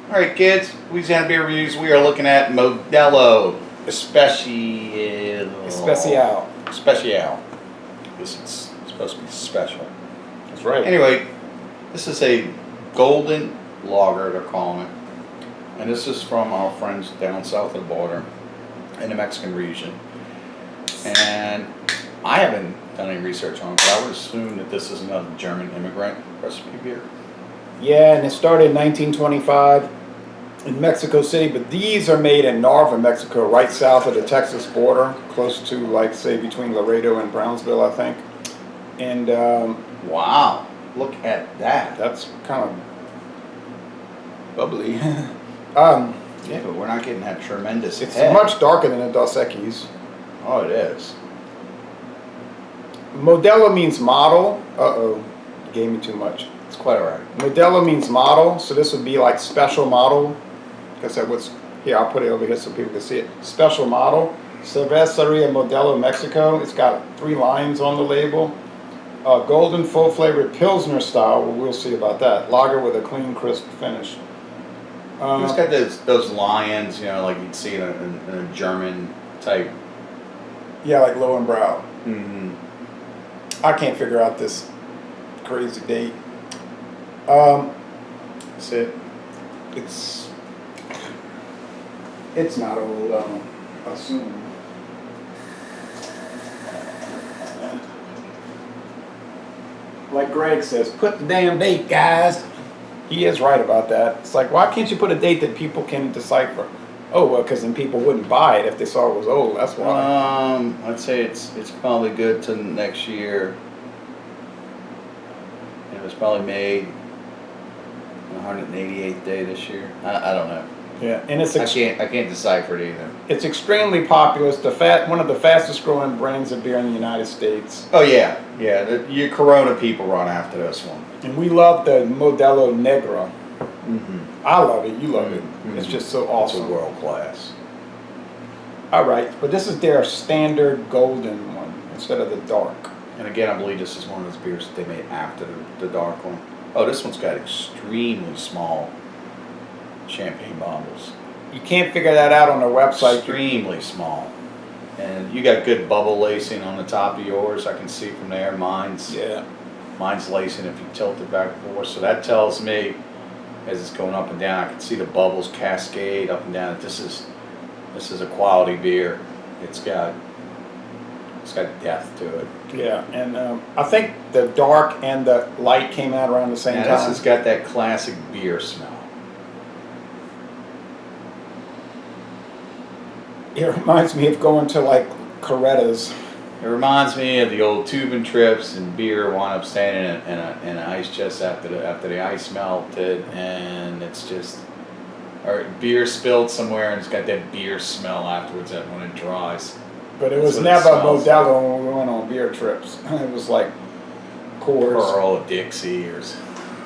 All right, kids. Louisiana beer reviews. We are looking at Modelo Especial. Special. This is supposed to be special. That's right. Anyway, this is a golden lager, they're calling it. And this is from our friends down south of the border in the Mexican region. And I haven't done any research on it, but I would assume that this is another German immigrant recipe beer. Yeah, and it started in 1925 in Mexico City, but these are made in Narva, Mexico, right south of the Texas border, close to, like, say, between Laredo and Brownsville, I think. And Wow, look at that. that's kind of bubbly. Yeah, but we're not getting that tremendous It's head. much darker than a Dos Equis. Oh, it is. Modelo means model. Uh-oh, you gave me too much. It's quite all right. Modelo means model, so this would be like special model. Because that was, here, I'll put it over here so people can see it. Special model. Cerveceria Modelo Mexico. It's got 3 lines on the label. Golden full flavored Pilsner style. Well, we'll see about that. Lager with a clean, crisp finish. It's got those lions, you know, like you'd see in a German type. Yeah, like Löwenbräu. Mm-hmm. I can't figure out this crazy date. That's it. It's not old, I assume. Like Greg says, put the damn date, guys. He is right about that. It's like, why can't you put a date that people can decipher? Oh, well, because then people wouldn't buy it if they saw it was old. That's why. I'd say it's probably good to next year. It was probably made on the 188th day this year. I don't know. Yeah, and I can't decipher it either. It's extremely popular. It's one of the fastest growing brands of beer in the United States. Oh yeah. Your Corona people run after this one. And we love the Modelo Negra. Mm-hmm. I love it. You love it. Mm-hmm. It's just so It's awesome. world class. All right, but this is their standard golden one instead of the dark. And again, I believe this is one of those beers that they made after the dark one. Oh, this one's got extremely small champagne bottles. You can't figure that out on their website. Extremely small. And you got good bubble lacing on the top of yours. I can see from there. Mine's lacing if you tilt it back and forth. So that tells me, as it's going up and down, I can see the bubbles cascade up and down. This is a quality beer. It's got depth to it. Yeah, and I think the dark and the light came out around the same Now, time. this has got that classic beer smell. It reminds me of going to like Coretta's. It reminds me of the old tubing trips and beer wound up staying in an ice chest after the ice melted, and it's just, or beer spilled somewhere and it's got that beer smell afterwards when it dries. But it was That's never what it smells Modelo when we went on beer trips. It was like Coors. Pearl, Dixie, or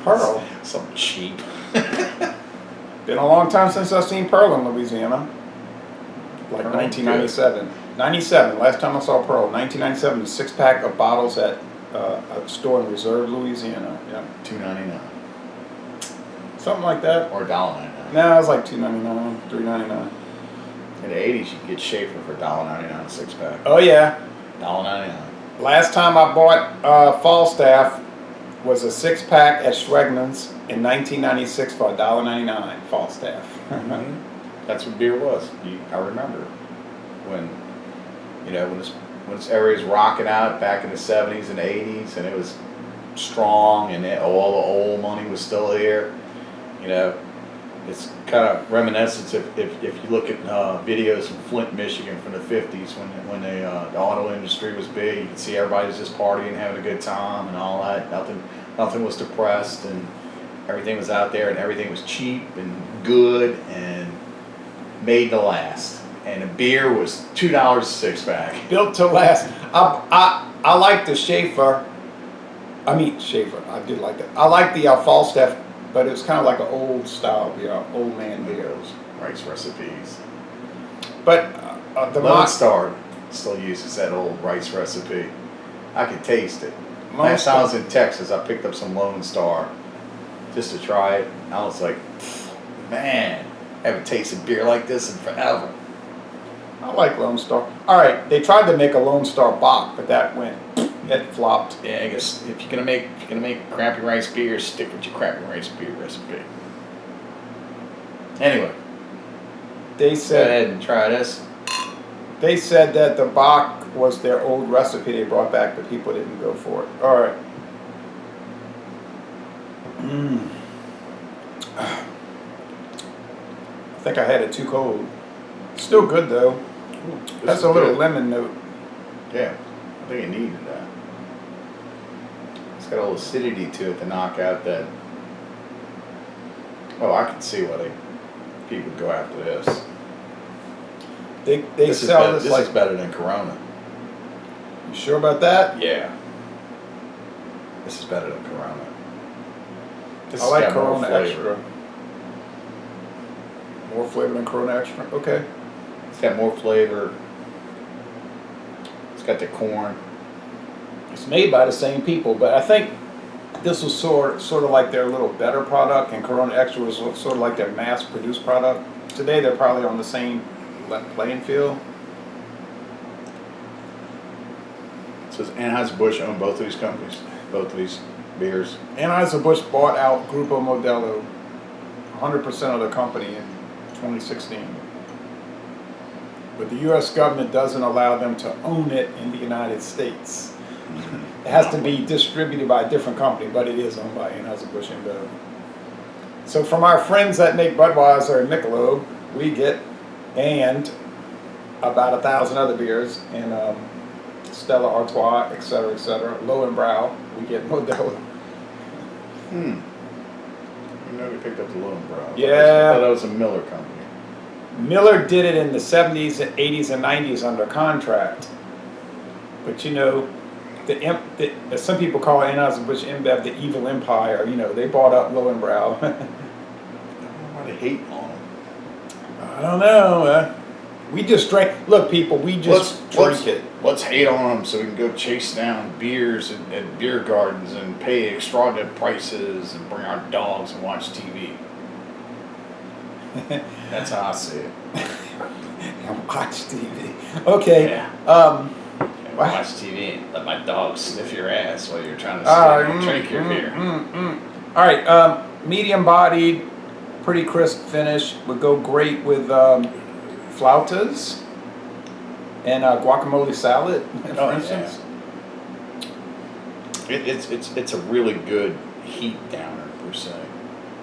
Pearl. something cheap. Been a long time since I've seen Pearl in Louisiana. Like Pearl, 1997. 97, last time I saw Pearl. 1997, a 6-pack of bottles at a store in Reserve, Louisiana. Yeah. $2.99 Something like that. or $1.99. No, it was like $2.99, $3.99. In the 80s, you could get Schaefer for $1.99 a 6-pack. Oh, yeah. $1.99. Last time I bought Falstaff was a 6-pack at Schwegmann's in 1996 for $1.99. Falstaff. Mm-hmm. That's what beer was. I remember when this area was rocking out back in the 70s and 80s, and it was strong, and all the old money was still here. You know, it's kind of reminiscent if you look at videos from Flint, Michigan from the 50s when the auto industry was big. You could see everybody was just partying, having a good time, and all that. Nothing was depressed, and everything was out there, and everything was cheap and good and made to last. And a beer was $2 a 6-pack. Built to last. I like the Schaefer. I did like that. I like the Falstaff, but it was kind of like an old style beer, old man beer. Those rice recipes. But the Lone Star still uses that old rice recipe. I could taste it. Last time I was in Texas, I picked up some Lone Star just to try it. I was like, Man, I haven't tasted beer like this in forever. I like Lone Star. All right, they tried to make a Lone Star Bock, but that flopped. Yeah, I guess if you're gonna make crappy rice beer, stick with your crappy rice beer recipe. Anyway, They go said ahead and try this. they said that the Bock was their old recipe they brought back, but people didn't go for it. All right. I think I had it too cold. Still good though. This That's is a little good. lemon note. Yeah, I think it needed that. It's got a little acidity to it to knock out that. Oh, I can see why people would go after this. They This sell is this this is like. better than Corona. You sure about that? Yeah. This is better than Corona. This I has like got more Corona flavor. Extra. More flavor than Corona Extra. Okay. It's got more flavor. It's got the corn. It's made by the same people, but I think this was sort of like their little better product, and Corona Extra was sort of like their mass-produced product. Today they're probably on the same playing field. So does Anheuser-Busch own both of these companies? Both of these beers? Anheuser-Busch bought out Grupo Modelo, 100% of the company in 2016. But the U.S. government doesn't allow them to own it in the United States. It has to be distributed by a different company, but it is owned by Anheuser-Busch InBev. So from our friends that make Budweiser and Michelob, we get, and about 1,000 other beers, and Stella Artois, et cetera, Löwenbräu, we get Modelo. You know we picked up the Löwenbräu. Yeah. I thought that was a Miller company. Miller did it in the 70s, and 80s, and 90s under contract. But you know, some people call Anheuser-Busch InBev the evil empire. You know, they bought up Löwenbräu. I don't know why they hate on them. I don't know. We just drink. Look, people, we just drink it. Let's hate on them so we can go chase down beers at beer gardens and pay extraordinary prices and bring our dogs and watch TV. That's how I see it. And watch TV. Okay. Yeah. And What? watch TV and let my dog sniff your ass while you're trying to sit and drink your beer. All right. Medium bodied, pretty crisp finish. Would go great with flautas and guacamole salad, for instance. It's a really good heat downer per se.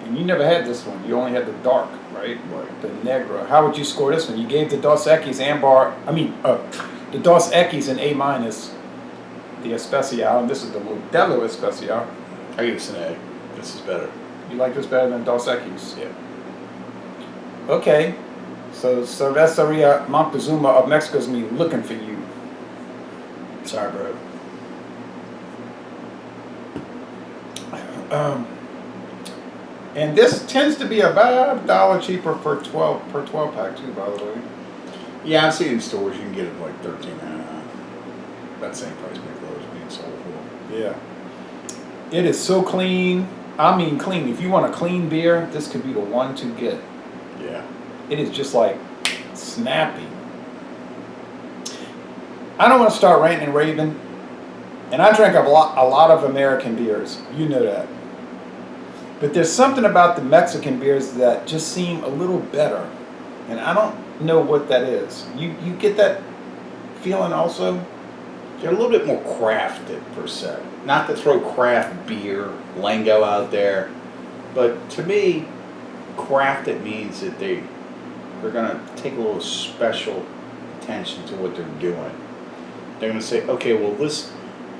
And you never had this one. You only had the dark, right? Right. The Negra. How would you score this one? You gave the Dos Equis the Dos Equis an A-, the Especial, and this is the Modelo Especial. I give this an A. This is better. You like this better than Dos Equis? Yeah. Okay. So Cerveceria Montezuma of Mexico's gonna be looking for you. Sorry, bro. And this tends to be about $1 cheaper per 12 pack too, by the way. Yeah, I've seen in stores you can get it for like $13.99. That same price Michelob is being sold for. Yeah. It is so clean. I mean clean. If you want a clean beer, this could be the one to get. Yeah. It is just like snappy. I don't want to start ranting and raving, and I drink a lot of American beers. You know that. But there's something about the Mexican beers that just seem a little better, and I don't know what that is. You get that feeling also? They're a little bit more crafted per se. Not to throw craft beer lingo out there, but to me, crafted means that they're gonna take a little special attention to what they're doing. They're gonna say, okay, well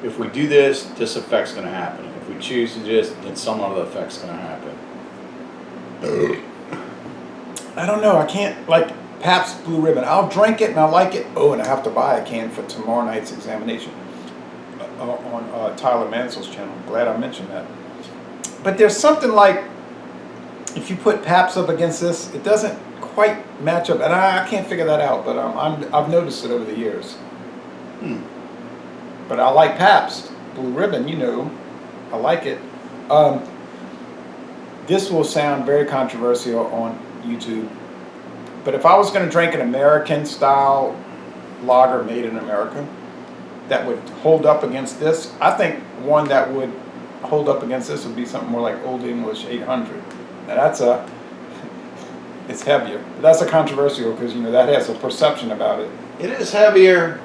if we do this, this effect's gonna happen. If we choose to do this, then some other effect's gonna happen. I don't know. I can't, like Pabst Blue Ribbon. I'll drink it and I like it. Oh, and I have to buy a can for tomorrow night's examination on Tyler Mansell's channel. Glad I mentioned that. But there's something like, if you put Pabst up against this, it doesn't quite match up, and I can't figure that out. But I've noticed it over the years. But I like Pabst Blue Ribbon. You know, I like it. this will sound very controversial on YouTube, but if I was going to drink an American style lager made in America that would hold up against this, I think one that would hold up against this would be something more like Old English 800. Now it's heavier. But that's a controversial because that has a perception about it. It is heavier.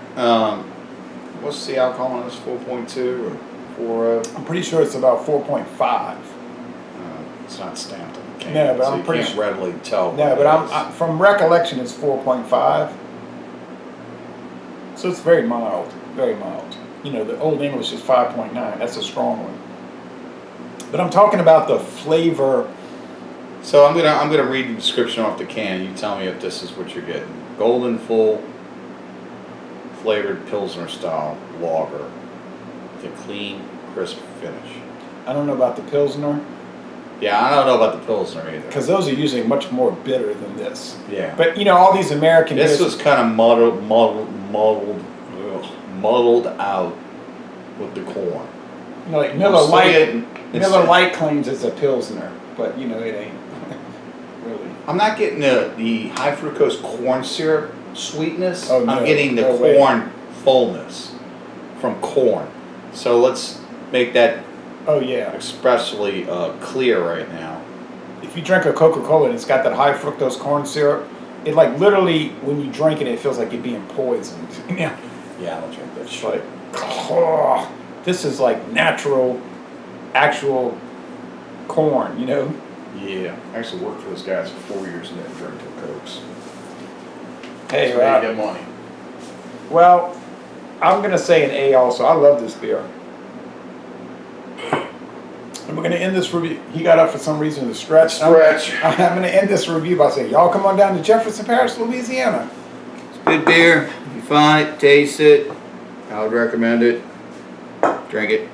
What's the alcohol on this? 4.2 or 4.0? I'm pretty sure it's about 4.5. It's not stamped on the can. No, but so I'm you pretty can't readily tell. No, what but it is. I'm from recollection, it's 4.5. So it's very mild, very mild. The Old English is 5.9. That's a strong one. But I'm talking about the flavor. So I'm gonna read the description off the can. You tell me if this is what you're getting. Golden full flavored Pilsner-style lager with a clean, crisp finish. I don't know about the Pilsner, Yeah, I don't know about the Pilsner either. because those are usually much more bitter than this. Yeah. But all these American This beers- was kind of muddled out with the corn. like Miller I'm still Lite. getting- Miller Lite claims it's a Pilsner, but it ain't really. I'm not getting the high fructose corn syrup sweetness. Oh, no. I'm getting the No way. corn fullness from corn. So let's make that Oh yeah. expressly clear right now. If you drink a Coca-Cola and it's got that high fructose corn syrup, it literally when you drink it, it feels like you're being poisoned. Yeah, I don't drink that It's shit. like, oh, this is like natural, actual corn. Yeah, I used to work for those guys for 4 years and didn't drink their Cokes. Hey, That's where you get money. well, I'm gonna say an A also. I love this beer. And we're gonna end this review. He got up for some reason to stretch. Stretch. I'm gonna end this review by saying, y'all come on down to Jefferson Parish, Louisiana. Good beer. You find it, taste it. I would recommend it. Drink it.